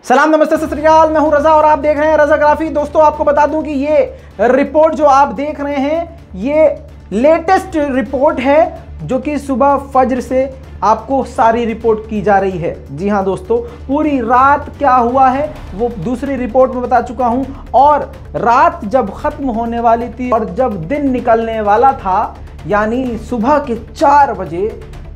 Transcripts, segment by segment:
सलाम नमस्ते सत श्री अकाल, मैं हूं रजा और आप देख रहे हैं रजाग्राफी। दोस्तों आपको बता दूं कि ये रिपोर्ट जो आप देख रहे हैं ये लेटेस्ट रिपोर्ट है जो कि सुबह फज्र से आपको सारी रिपोर्ट की जा रही है। जी हां दोस्तों, पूरी रात क्या हुआ है वो दूसरी रिपोर्ट में बता चुका हूं, और रात जब खत्म होने वाली थी और जब दिन निकलने वाला था यानी सुबह के 4 बजे,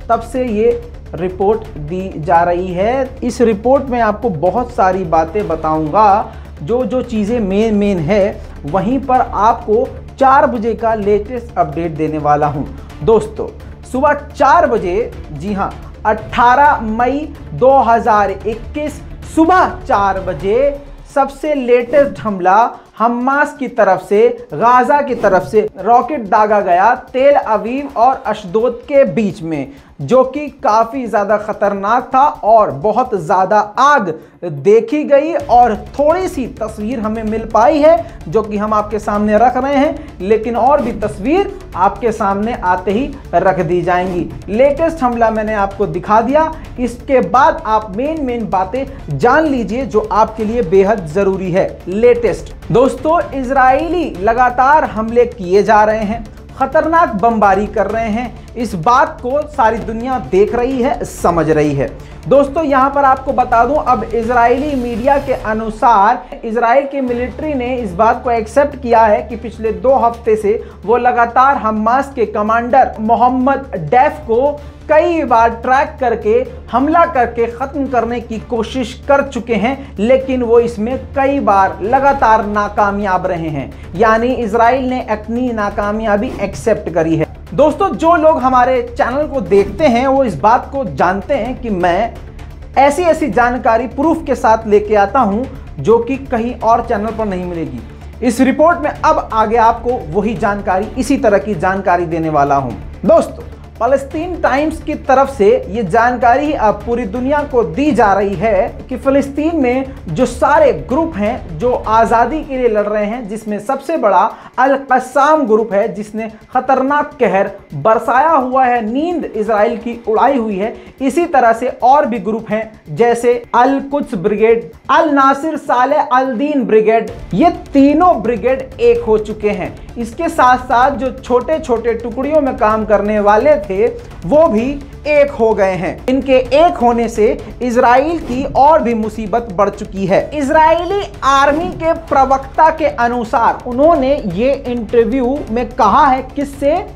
तब से ये रिपोर्ट दी जा रही है। इस रिपोर्ट में आपको बहुत सारी बातें बताऊंगा, जो चीज़ें मेन है वहीं पर आपको 4 बजे का लेटेस्ट अपडेट देने वाला हूं। दोस्तों सुबह 4 बजे, जी हां 18 मई 2021 सुबह 4 बजे सबसे लेटेस्ट हमला हमास की तरफ से, गाजा की तरफ से रॉकेट दागा गया तेल अवीव और अशदोद के बीच में, जो कि काफ़ी ज़्यादा ख़तरनाक था और बहुत ज़्यादा आग देखी गई। और थोड़ी सी तस्वीर हमें मिल पाई है जो कि हम आपके सामने रख रहे हैं, लेकिन और भी तस्वीर आपके सामने आते ही रख दी जाएंगी। लेटेस्ट हमला मैंने आपको दिखा दिया, इसके बाद आप मेन बातें जान लीजिए जो आपके लिए बेहद ज़रूरी है। लेटेस्ट दोस्तों, इजरायली लगातार हमले किए जा रहे हैं, खतरनाक बमबारी कर रहे हैं। इस बात को सारी दुनिया देख रही है, समझ रही है। दोस्तों यहां पर आपको बता दूं, अब इजरायली मीडिया के अनुसार इजराइल की मिलिट्री ने इस बात को एक्सेप्ट किया है कि पिछले 2 हफ्ते से वो लगातार हमास के कमांडर मोहम्मद डैफ को कई बार ट्रैक करके हमला करके ख़त्म करने की कोशिश कर चुके हैं, लेकिन वो इसमें कई बार लगातार नाकामयाब रहे हैं। यानी इजराइल ने अपनी नाकामयाबी एक्सेप्ट करी है। दोस्तों जो लोग हमारे चैनल को देखते हैं वो इस बात को जानते हैं कि मैं ऐसी जानकारी प्रूफ के साथ लेके आता हूं जो कि कहीं और चैनल पर नहीं मिलेगी। इस रिपोर्ट में अब आगे आपको वही जानकारी, इसी तरह की जानकारी देने वाला हूं। दोस्तों फ़लस्तीन टाइम्स की तरफ से ये जानकारी अब पूरी दुनिया को दी जा रही है कि फ़लस्तीन में जो सारे ग्रुप हैं जो आज़ादी के लिए लड़ रहे हैं, जिसमें सबसे बड़ा अल क़स्साम ग्रुप है जिसने ख़तरनाक कहर बरसाया हुआ है, नींद इजराइल की उड़ाई हुई है। इसी तरह से और भी ग्रुप हैं जैसे अल कुद्स ब्रिगेड, अल नासिर साले अल दीन ब्रिगेड, ये तीनों ब्रिगेड एक हो चुके हैं। इसके साथ साथ जो छोटे छोटे टुकड़ियों में काम करने वाले थे वो भी एक हो गए हैं। इनके एक होने से इजराइल की और भी मुसीबत बढ़ चुकी है। इजरायली आर्मी के प्रवक्ता के अनुसार उन्होंने ये इंटरव्यू में कहा है, किससे?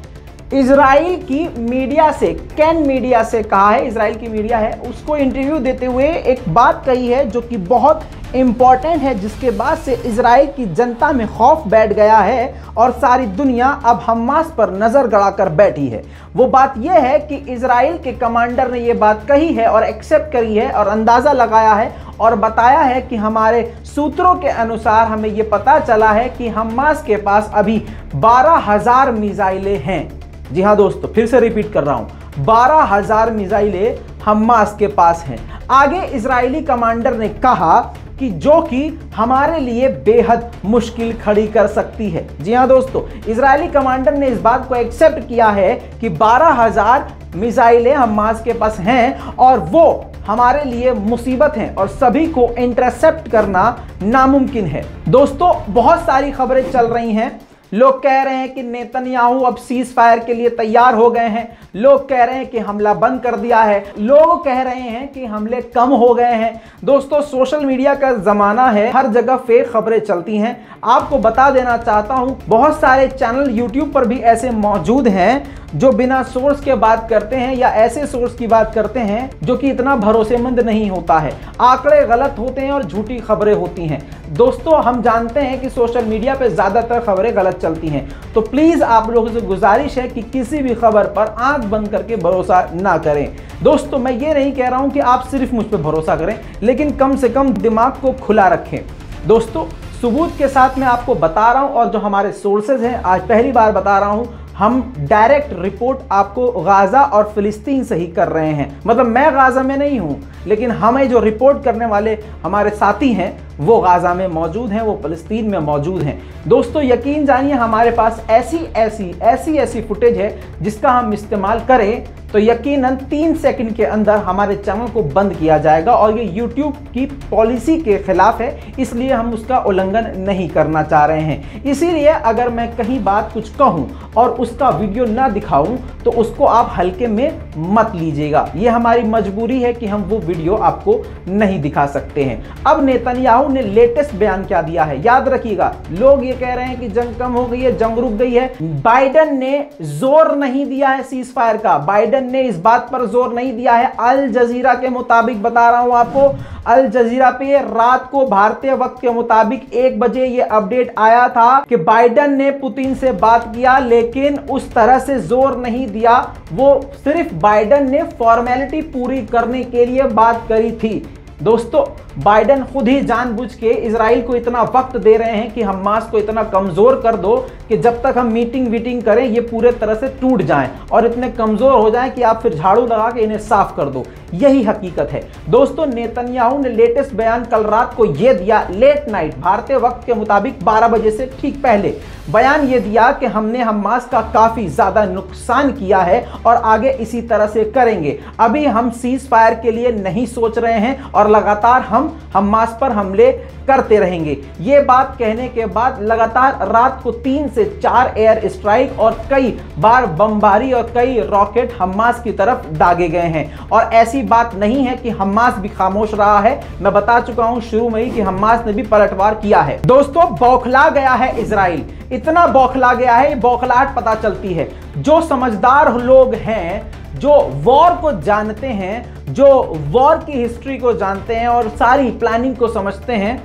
इजराइल की मीडिया से, कैन मीडिया से कहा है। इजराइल की मीडिया है, उसको इंटरव्यू देते हुए एक बात कही है जो कि बहुत इंपॉर्टेंट है, जिसके बाद से इजराइल की जनता में खौफ बैठ गया है और सारी दुनिया अब हमास पर नजर गड़ाकर बैठी है। वो बात यह है कि इजराइल के कमांडर ने ये बात कही है और एक्सेप्ट करी है और अंदाजा लगाया है और बताया है कि हमारे सूत्रों के अनुसार हमें ये पता चला है कि हमास के पास अभी 12,000 मिसाइलें हैं। जी हाँ दोस्तों, फिर से रिपीट कर रहा हूं, 12,000 मिसाइलें हमास के पास हैं। आगे इजरायली कमांडर ने कहा कि जो कि हमारे लिए बेहद मुश्किल खड़ी कर सकती है। जी हां दोस्तों, इजरायली कमांडर ने इस बात को एक्सेप्ट किया है कि 12,000 मिसाइलें हमास के पास हैं और वो हमारे लिए मुसीबत हैं और सभी को इंटरसेप्ट करना नामुमकिन है। दोस्तों बहुत सारी खबरें चल रही हैं। लोग कह रहे हैं कि नेतन्याहू अब सीज फायर के लिए तैयार हो गए हैं, लोग कह रहे हैं कि हमला बंद कर दिया है, लोग कह रहे हैं कि हमले कम हो गए हैं। दोस्तों सोशल मीडिया का ज़माना है, हर जगह फेक खबरें चलती हैं। आपको बता देना चाहता हूं, बहुत सारे चैनल यूट्यूब पर भी ऐसे मौजूद हैं जो बिना सोर्स के बात करते हैं या ऐसे सोर्स की बात करते हैं जो कि इतना भरोसेमंद नहीं होता है। आंकड़े गलत होते हैं और झूठी खबरें होती हैं। दोस्तों हम जानते हैं कि सोशल मीडिया पे ज़्यादातर खबरें गलत चलती हैं, तो प्लीज़ आप लोगों से गुजारिश है कि किसी भी खबर पर आंख बंद करके भरोसा ना करें। दोस्तों मैं ये नहीं कह रहा हूँ कि आप सिर्फ मुझ पर भरोसा करें, लेकिन कम से कम दिमाग को खुला रखें। दोस्तों सबूत के साथ मैं आपको बता रहा हूँ, और जो हमारे सोर्सेज हैं आज पहली बार बता रहा हूँ, हम डायरेक्ट रिपोर्ट आपको गाजा और फिलिस्तीन से ही कर रहे हैं। मतलब मैं गाजा में नहीं हूं, लेकिन हमें जो रिपोर्ट करने वाले हमारे साथी हैं वो गाजा में मौजूद हैं, वो फ़लस्तीन में मौजूद हैं। दोस्तों यकीन जानिए हमारे पास ऐसी फुटेज है जिसका हम इस्तेमाल करें तो यकीनन 3 सेकंड के अंदर हमारे चैनल को बंद किया जाएगा और ये YouTube की पॉलिसी के खिलाफ है, इसलिए हम उसका उल्लंघन नहीं करना चाह रहे हैं। इसीलिए अगर मैं कहीं बात कुछ कहूं और उसका वीडियो ना दिखाऊं तो उसको आप हल्के में मत लीजिएगा। ये हमारी मजबूरी है कि हम वो वीडियो आपको नहीं दिखा सकते हैं। अब नेतन्याहू ने लेटेस्ट बयान क्या दिया है, याद रखिएगा। लोग ये कह रहे हैं कि जंग कम हो गई है, जंग रुक गई है। बाइडेन ने जोर नहीं दिया है सीज फायर का, बाइडेन ने इस बात पर जोर नहीं दिया है। अल जजीरा के मुताबिक बता रहा हूं आपको, अल जजीरा पे रात को भारतीय वक्त के मुताबिक 1 बजे ये अपडेट आया था कि बाइडेन ने पुतिन से बात किया, लेकिन उस तरह से जोर नहीं दिया। वो सिर्फ बाइडेन ने फॉर्मेलिटी पूरी करने के लिए बात करी थी। दोस्तों बाइडेन खुद ही जानबूझ के इजराइल को इतना वक्त दे रहे हैं कि हमास को इतना कमजोर कर दो कि जब तक हम मीटिंग करें ये पूरे तरह से टूट जाएं और इतने कमजोर हो जाएं कि आप फिर झाड़ू लगा के इन्हें साफ कर दो। यही हकीकत है। दोस्तों नेतन्याहू ने लेटेस्ट बयान कल रात को यह दिया, लेट नाइट भारतीय वक्त के मुताबिक 12 बजे से ठीक पहले बयान ये दिया कि हमने हमास का काफी ज्यादा नुकसान किया है और आगे इसी तरह से करेंगे। अभी हम सीज फायर के लिए नहीं सोच रहे हैं और लगातार हम हमास पर हमले करते रहेंगे। ये बात कहने के बाद लगातार रात को 3 से 4 एयर स्ट्राइक और कई बार बमबारी और कई रॉकेट हमास की तरफ दागे गए हैं। और ऐसी बात नहीं है कि हमास भी खामोश रहा है। मैं बता चुका हूं शुरू में ही कि हमास ने भी पलटवार किया है। दोस्तों बौखला गया है इजराइल, इतना बौखला गया है, बौखलाहट पता चलती है। जो समझदार लोग हैं, जो वॉर को जानते हैं, जो वॉर की हिस्ट्री को जानते हैं और सारी प्लानिंग को समझते हैं,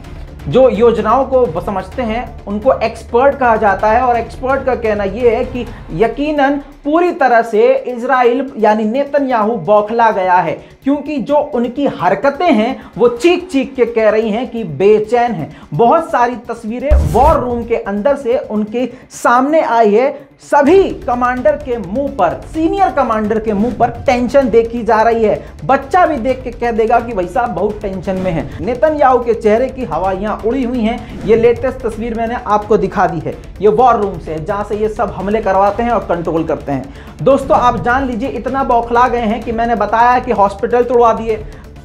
जो योजनाओं को समझते हैं, उनको एक्सपर्ट कहा जाता है। और एक्सपर्ट का कहना यह है कि यकीनन पूरी तरह से इजराइल यानी नेतन्याहू बौखला गया है, क्योंकि जो उनकी हरकतें हैं वो चीख चीख के कह रही हैं कि बेचैन हैं। बहुत सारी तस्वीरें वॉर रूम के अंदर से उनके सामने आई है। सभी कमांडर के मुंह पर, सीनियर कमांडर के मुंह पर टेंशन देखी जा रही है। बच्चा भी देख के कह देगा कि भाई साहब बहुत टेंशन में है। नेतन्याहू के चेहरे की हवाइयां उड़ी हुई हैं। ये लेटेस्ट तस्वीर मैंने आपको दिखा दी है, ये वॉर रूम से जहां से ये सब हमले करवाते हैं और कंट्रोल करते हैं। दोस्तों आप जान लीजिए इतना बौखला गए हैं कि मैंने बताया कि हॉस्पिटल तोड़वा दिए,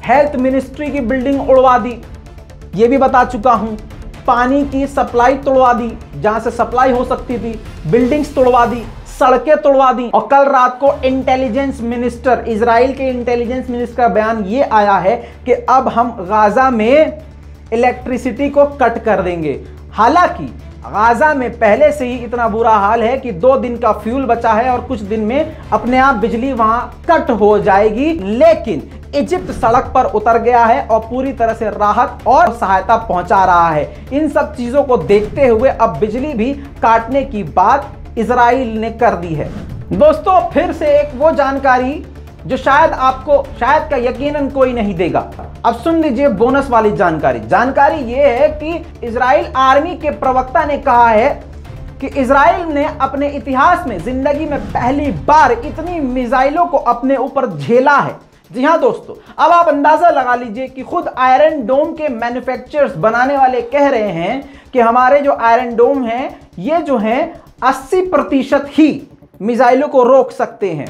हेल्थ मिनिस्ट्री की बिल्डिंग उड़वा दी, ये भी बता चुका हूं। पानी की सप्लाई तोड़वा दी, जहां से सप्लाई हो सकती थी, बिल्डिंग्स तोड़वा दी, सड़कें तोड़वा दी। और कल रात को इंटेलिजेंस मिनिस्टर, इजराइल के इंटेलिजेंस मिनिस्टर का बयान ये आया है कि अब हम गाजा में इलेक्ट्रिसिटी को कट कर देंगे। हालांकि गाजा में पहले से ही इतना बुरा हाल है कि 2 दिन का फ्यूल बचा है और कुछ दिन में अपने आप बिजली वहां कट हो जाएगी। लेकिन इजिप्ट सड़क पर उतर गया है और पूरी तरह से राहत और सहायता पहुंचा रहा है। इन सब चीजों को देखते हुए अब बिजली भी काटने की बात इजराइल ने कर दी है। दोस्तों फिर से एक वो जानकारी जो शायद का यकीनन कोई नहीं देगा। अब सुन लीजिए बोनस वाली जानकारी ये है कि इजराइल आर्मी के प्रवक्ता ने कहा है कि इजराइल ने अपने इतिहास में जिंदगी में पहली बार इतनी मिसाइलों को अपने ऊपर झेला है। जी हां दोस्तों, अब आप अंदाजा लगा लीजिए कि खुद आयरन डोम के मैन्युफैक्चरर्स बनाने वाले कह रहे हैं कि हमारे जो आयरन डोम हैं ये जो हैं 80% ही मिसाइलों को रोक सकते हैं।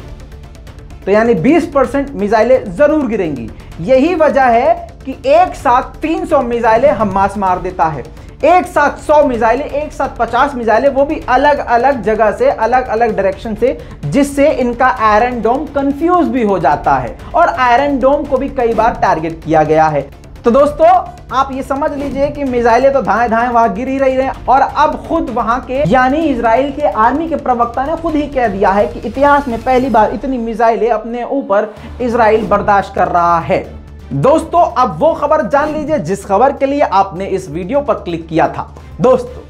तो यानी 20% मिसाइलें जरूर गिरेंगी। यही वजह है कि एक साथ 300 मिसाइलें हमास मार देता है, एक साथ 100 मिसाइलें, एक साथ 50 मिसाइलें, वो भी अलग अलग जगह से, अलग अलग डायरेक्शन से, जिससे इनका आयरन डोम कंफ्यूज भी हो जाता है और आयरन डोम को भी कई बार टारगेट किया गया है। तो दोस्तों आप ये समझ लीजिए कि मिसाइलें तो धाए धाए वहां गिर ही रही हैं और अब खुद वहां के यानी इजराइल के आर्मी के प्रवक्ता ने खुद ही कह दिया है कि इतिहास में पहली बार इतनी मिसाइलें अपने ऊपर इजराइल बर्दाश्त कर रहा है। दोस्तों अब वो खबर जान लीजिए जिस खबर के लिए आपने इस वीडियो पर क्लिक किया था। दोस्तों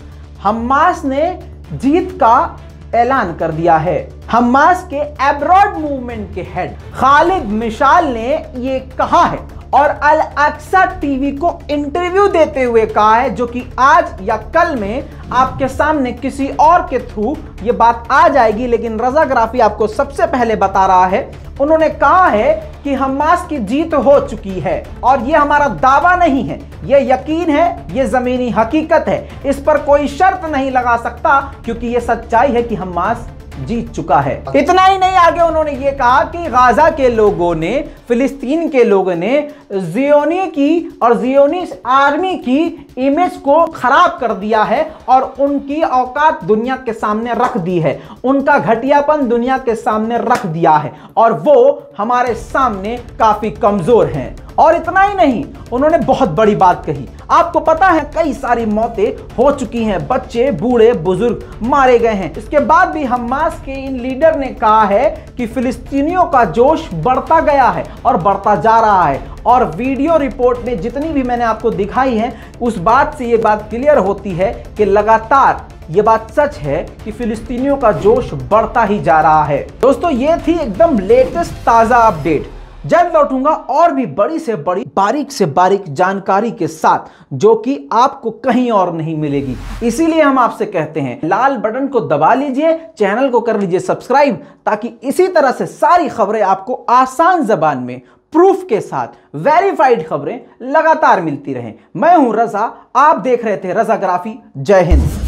हमास ने जीत का ऐलान कर दिया है। हमास के अब्रॉड मूवमेंट के हेड खालिद मिशाल ने ये कहा है और अल अक्सा टीवी को इंटरव्यू देते हुए कहा है, जो कि आज या कल में आपके सामने किसी और के थ्रू ये बात आ जाएगी, लेकिन रजा गराफी आपको सबसे पहले बता रहा है। उन्होंने कहा है कि हमास की जीत हो चुकी है और ये हमारा दावा नहीं है, ये यकीन है, ये जमीनी हकीकत है, इस पर कोई शर्त नहीं लगा सकता क्योंकि ये सच्चाई है कि हमास जीत चुका है। इतना ही नहीं, आगे उन्होंने ये कहा कि गाजा के लोगों ने, फिलिस्तीन के लोगों ने जियोनी की और जियोनी आर्मी की इमेज को खराब कर दिया है और उनकी औकात दुनिया के सामने रख दी है, उनका घटियापन दुनिया के सामने रख दिया है और वो हमारे सामने काफी कमजोर हैं। और इतना ही नहीं, उन्होंने बहुत बड़ी बात कही। आपको पता है कई सारी मौतें हो चुकी हैं, बच्चे, बूढ़े, बुजुर्ग मारे गए हैं। इसके बाद भी हमास के इन लीडर ने कहा है कि फिलिस्तीनियों का जोश बढ़ता गया है और बढ़ता जा रहा है। और वीडियो रिपोर्ट में जितनी भी मैंने आपको दिखाई है, उस बात से ये बात क्लियर होती है कि लगातार ये बात सच है कि फिलिस्तीनियों का जोश बढ़ता ही जा रहा है। दोस्तों, ये थी एकदम लेटेस्ट ताजा अपडेट। जल्द लौटूंगा और भी बड़ी से बड़ी, बारीक से बारीक जानकारी के साथ, जो कि आपको कहीं और नहीं मिलेगी। इसीलिए हम आपसे कहते हैं, लाल बटन को दबा लीजिए, चैनल को कर लीजिए सब्सक्राइब, ताकि इसी तरह से सारी खबरें आपको आसान जबान में, प्रूफ के साथ, वेरीफाइड खबरें लगातार मिलती रहें। मैं हूं रजा, आप देख रहे थे रजा गराफी। जय हिंद।